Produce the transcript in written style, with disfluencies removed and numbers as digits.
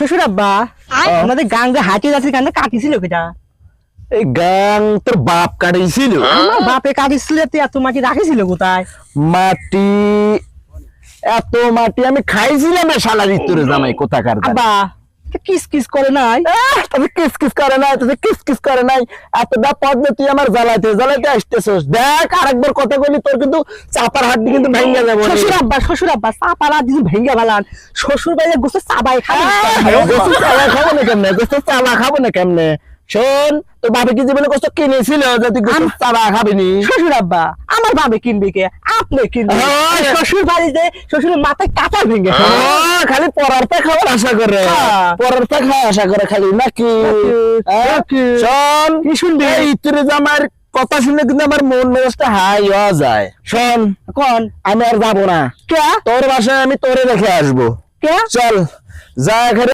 শ্বশুর আব্বা আমাদের গাঙ্গে হাঁটি যাচ্ছে গানটা কাটিছিল কেটা এই গান তোর বাপ কাটাইছিল। আমার বাপে কাটিছিল এত মাটি রাখিছিল কোথায়? মাটি এত মাটি আমি খাইছিলাম শালার ইতুরে জামাই কোথাকার আব্বা কিস কিস করে নাই? তবে কিস কিস করে নাই, তবে কিস কিস করে নাই। এতটা পদ্ধতি আমার জ্বালাইতে আসতেছস। দেখ আরেকবার কথা বলি তোর কিন্তু চাপার হাড্ডি কিন্তু ভেঙে যাবে। শ্বশুর আব্বা চাপারা দিদি ভেঙ্গে ফেলান। শ্বশুর বাইরে গোস্ত চাবাই খাবে। গোস্ত চালা খাবো না কেমনে? গোস্ত চালা খাবো না কেমনে? শোন তোর বাপে কি জীবনে গোস্ত কিনেছিল যে তুই গোস্ত চালা খাবিনি? শ্বশুর আব্বা আমার বাবে কিনবে কে? আপনি কিনবে। শ্বশুর বাড়িতে শ্বশুরের মাথায় কাটা ভেঙে খালি পরারটা খাওয়ার আশা করে, পরারটা খাওয়ার আশা করে খালি নাকি? শোন কি শুনবি? এই ইতুরে জামার কথা শুনে কিন্তু আমার মন মেজাজটা হাই হয়ে যায়। শোন কোন আমি আর যাবো না, কে তোর বাসায় আমি তোরে রেখে আসবো। কে চল যা এখানে